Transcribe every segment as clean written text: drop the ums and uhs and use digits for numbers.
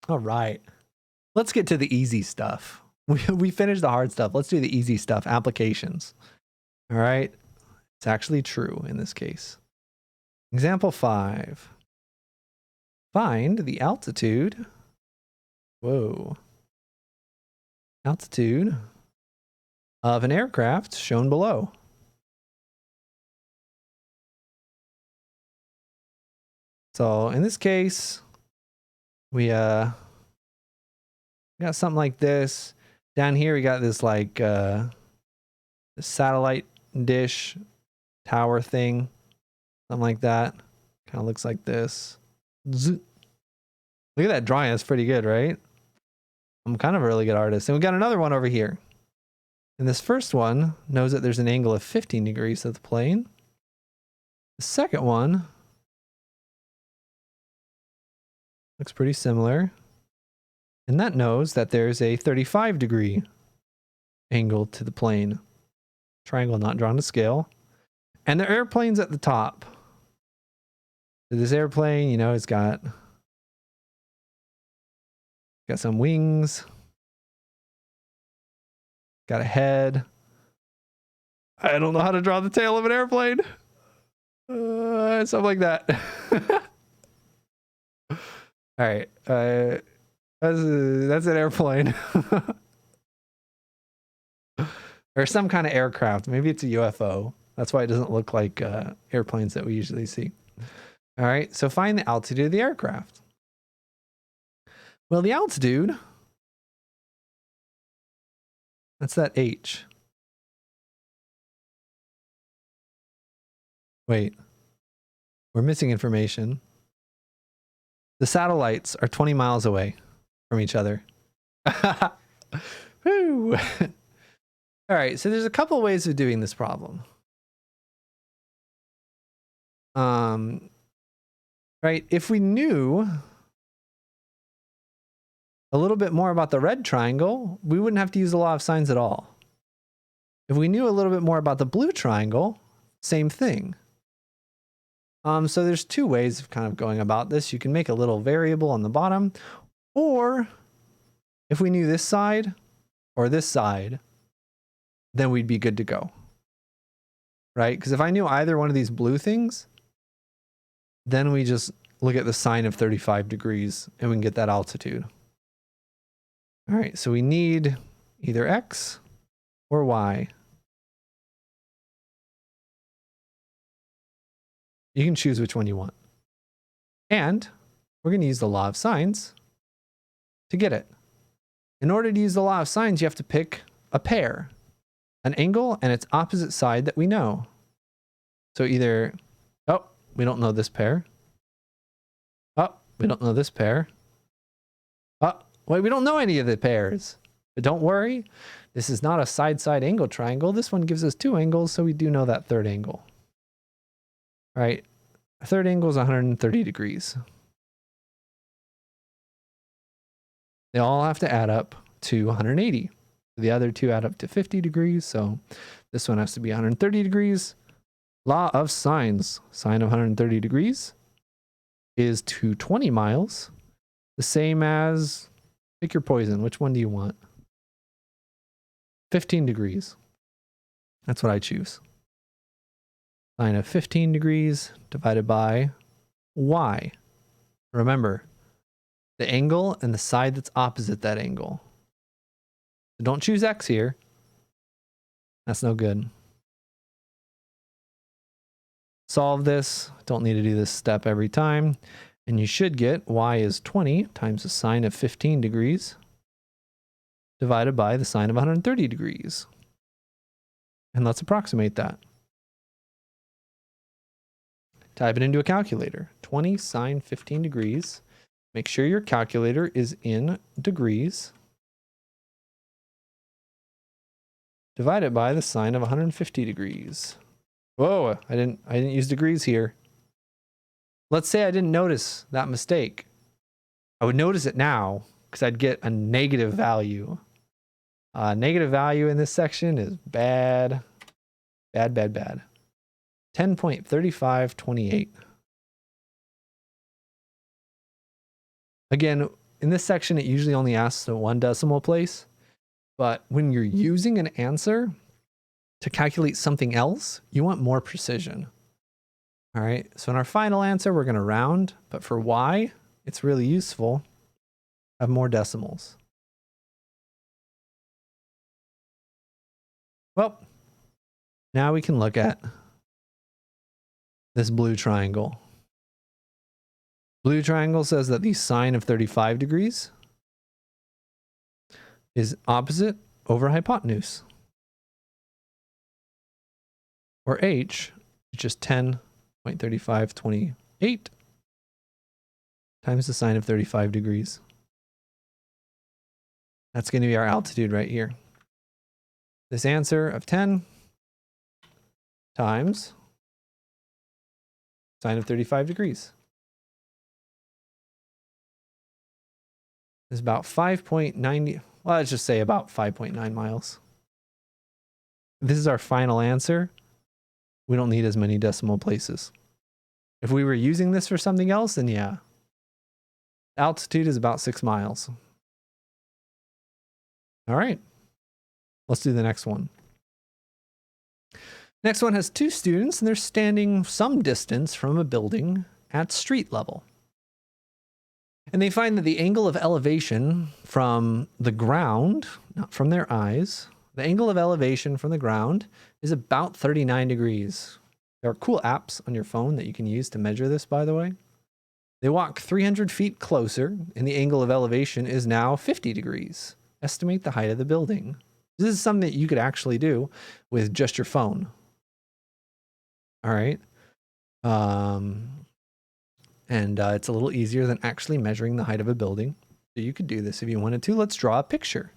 All right. Let's get to the easy stuff. We finished the hard stuff. Let's do the easy stuff, applications. All right. It's actually true in this case. Example 5. Find the altitude. Whoa. Altitude of an aircraft shown below. So in this case, we got something like this. Down here, we got this like this satellite dish tower thing. Something like that. Kind of looks like this. Look at that drawing. That's pretty good, right? I'm kind of a really good artist. And we got another one over here. And this first one knows that there's an angle of 15 degrees of the plane. The second one looks pretty similar. And that knows that there's a 35-degree angle to the plane. Triangle not drawn to scale. And the airplane's at the top. So this airplane, you know, it's got some wings. Got a head. I don't know how to draw the tail of an airplane. Something like that. All right. That's an airplane. Or some kind of aircraft. Maybe it's a UFO. That's why it doesn't look like airplanes that we usually see. All right. So find the altitude of the aircraft. Well, the altitude, that's that H. Wait. We're missing information. The satellites are 20 miles away from each other. Woo. All right, so there's a couple ways of doing this problem. Right, if we knew a little bit more about the red triangle, we wouldn't have to use the law of sines at all. If we knew a little bit more about the blue triangle, same thing. So there's two ways of kind of going about this. You can make a little variable on the bottom, or if we knew this side or this side, then we'd be good to go. Right? Because if I knew either one of these blue things, then we just look at the sine of 35 degrees and we can get that altitude. All right, so we need either X or Y. You can choose which one you want. And we're going to use the law of sines to get it. In order to use the law of sines, you have to pick a pair, an angle and its opposite side that we know. So either, oh, we don't know this pair. Oh, we don't know this pair. Oh, wait, we don't know any of the pairs. But don't worry, this is not a side-side angle triangle. This one gives us two angles, so we do know that third angle. All right, a third angle is 130 degrees. They all have to add up to 180. The other two add up to 50 degrees, so this one has to be 130 degrees. Law of sines, sine of 130 degrees is 220 miles. The same as, pick your poison. Which one do you want? 15 degrees. That's what I choose. Sine of 15 degrees divided by y. Remember, the angle and the side that's opposite that angle. So don't choose x here. That's no good. Solve this. Don't need to do this step every time. And you should get y is 20 times the sine of 15 degrees divided by the sine of 130 degrees. And let's approximate that. Type it into a calculator. 20 sine 15 degrees. Make sure your calculator is in degrees. Divided by the sine of 150 degrees. Whoa, I didn't use degrees here. Let's say I didn't notice that mistake. I would notice it now because I'd get a negative value. Negative value in this section is bad. Bad, bad, bad. 10.3528. Again, in this section, it usually only asks the 1 decimal place. But when you're using an answer to calculate something else, you want more precision. All right, so in our final answer, we're going to round. But for y, it's really useful to have more decimals. Well, now we can look at this blue triangle. Blue triangle says that the sine of 35 degrees is opposite over hypotenuse. Or h is just 10.3528 times the sine of 35 degrees. That's going to be our altitude right here. This answer of 10 times sine of 35 degrees is about 5.90, well, let's just say about 5.9 miles. This is our final answer. We don't need as many decimal places. If we were using this for something else, then yeah. Altitude is about 6 miles. All right. Let's do the next one. Next one has 2 students, and they're standing some distance from a building at street level. And they find that the angle of elevation from the ground, not from their eyes, the angle of elevation from the ground is about 39 degrees. There are cool apps on your phone that you can use to measure this, by the way. They walk 300 feet closer, and the angle of elevation is now 50 degrees. Estimate the height of the building. This is something that you could actually do with just your phone. All right. It's a little easier than actually measuring the height of a building. So you could do this if you wanted to. Let's draw a picture.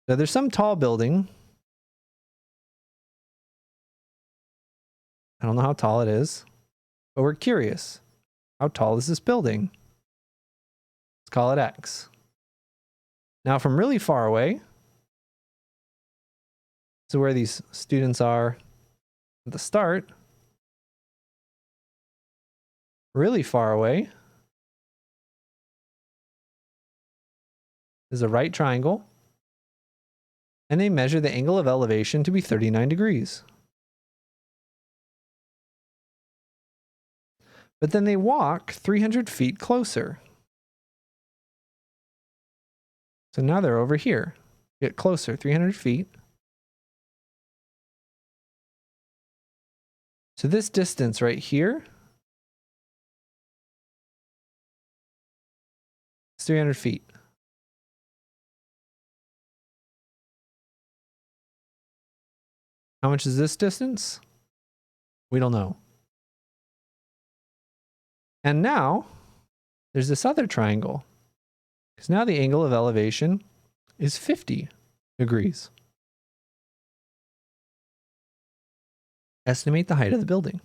So there's some tall building. I don't know how tall it is, but we're curious. How tall is this building? Let's call it X. Now from really far away, so where these students are at the start, really far away is a right triangle, and they measure the angle of elevation to be 39 degrees. But then they walk 300 feet closer. So now they're over here. Get closer, 300 feet. So this distance right here is 300 feet. How much is this distance? We don't know. And now there's this other triangle, because now the angle of elevation is 50 degrees. Estimate the height of the building.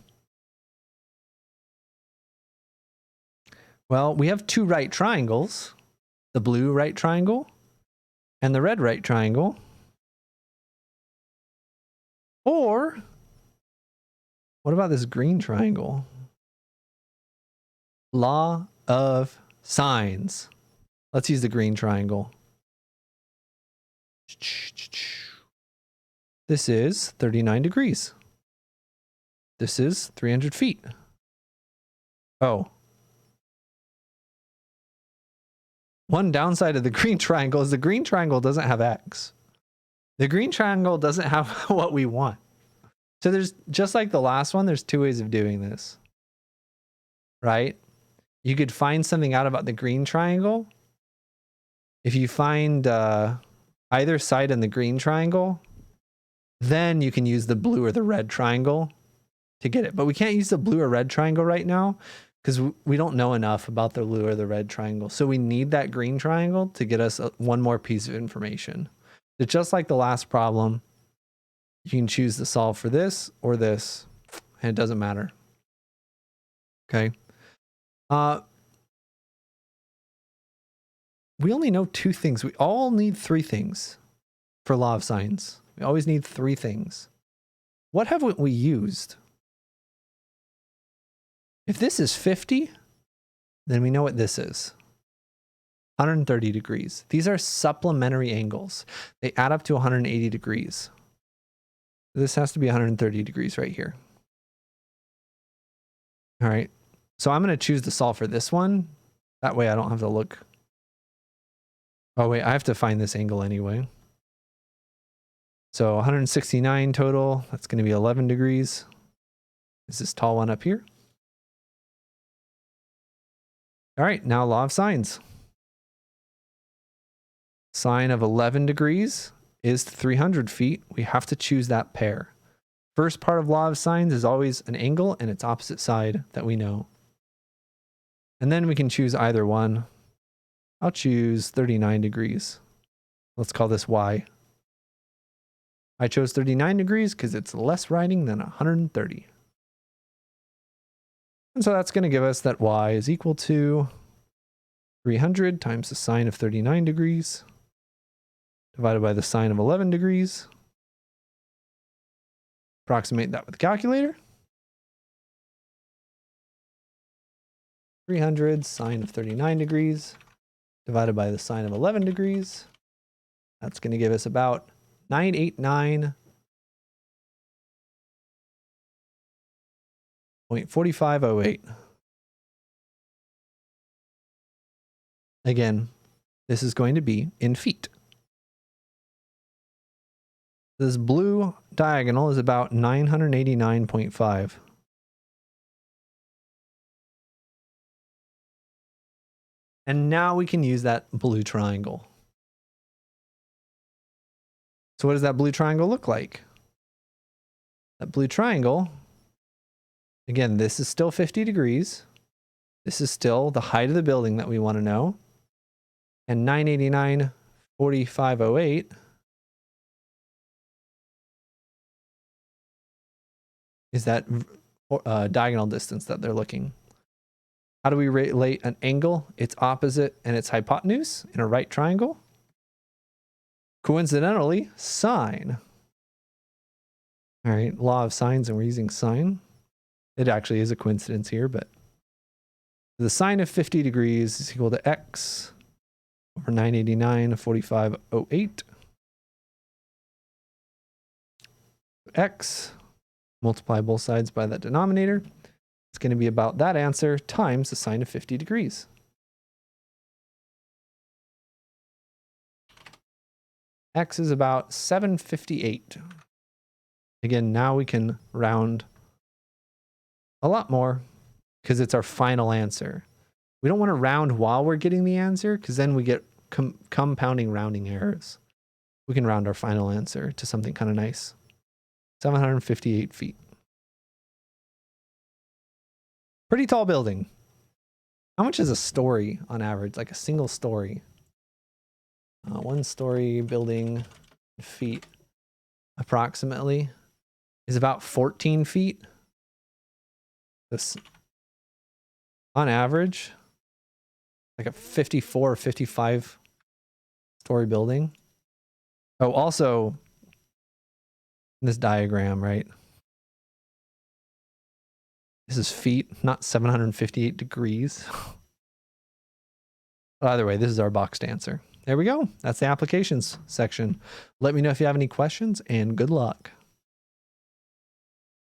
Well, we have 2 right triangles, the blue right triangle and the red right triangle. Or what about this green triangle? Law of sines. Let's use the green triangle. This is 39 degrees. This is 300 feet. Oh. One downside of the green triangle is the green triangle doesn't have X. The green triangle doesn't have what we want. So there's, just like the last one, there's 2 ways of doing this. Right? You could find something out about the green triangle. If you find either side in the green triangle, then you can use the blue or the red triangle to get it. But we can't use the blue or red triangle right now because we don't know enough about the blue or the red triangle. So we need that green triangle to get us one more piece of information. It's just like the last problem. You can choose to solve for this or this, and it doesn't matter. Okay. We only know 2 things. We all need 3 things for law of sines. We always need 3 things. What haven't we used? If this is 50, then we know what this is. 130 degrees. These are supplementary angles. They add up to 180 degrees. This has to be 130 degrees right here. All right. So I'm going to choose to solve for this one. That way I don't have to look. Oh, wait, I have to find this angle anyway. So 169 total. That's going to be 11 degrees. Is this tall one up here? All right, now law of sines. Sine of 11 degrees is 300 feet. We have to choose that pair. First part of law of sines is always an angle and its opposite side that we know. And then we can choose either one. I'll choose 39 degrees. Let's call this y. I chose 39 degrees because it's less writing than 130. And so that's going to give us that y is equal to 300 times the sine of 39 degrees divided by the sine of 11 degrees. Approximate that with a calculator. 300 sine of 39 degrees divided by the sine of 11 degrees. That's going to give us about 989.4508. Again, this is going to be in feet. This blue diagonal is about 989.5. And now we can use that blue triangle. So what does that blue triangle look like? That blue triangle, again, this is still 50 degrees. This is still the height of the building that we want to know. And 989.4508 is that diagonal distance that they're looking. How do we relate an angle, its opposite, and its hypotenuse in a right triangle? Coincidentally, sine. All right, law of sines, and we're using sine. It actually is a coincidence here, but the sine of 50 degrees is equal to x over 989.4508. X, multiply both sides by that denominator. It's going to be about that answer times the sine of 50 degrees. X is about 758. Again, now we can round a lot more because it's our final answer. We don't want to round while we're getting the answer because then we get compounding rounding errors. We can round our final answer to something kind of nice. 758 feet. Pretty tall building. How much is a story on average? Like a single story? One story building feet approximately is about 14 feet. This on average, like a 54 or 55 story building. Oh, also this diagram, right? This is feet, not 758 degrees. Either way, this is our boxed answer. There we go. That's the applications section. Let me know if you have any questions, and good luck.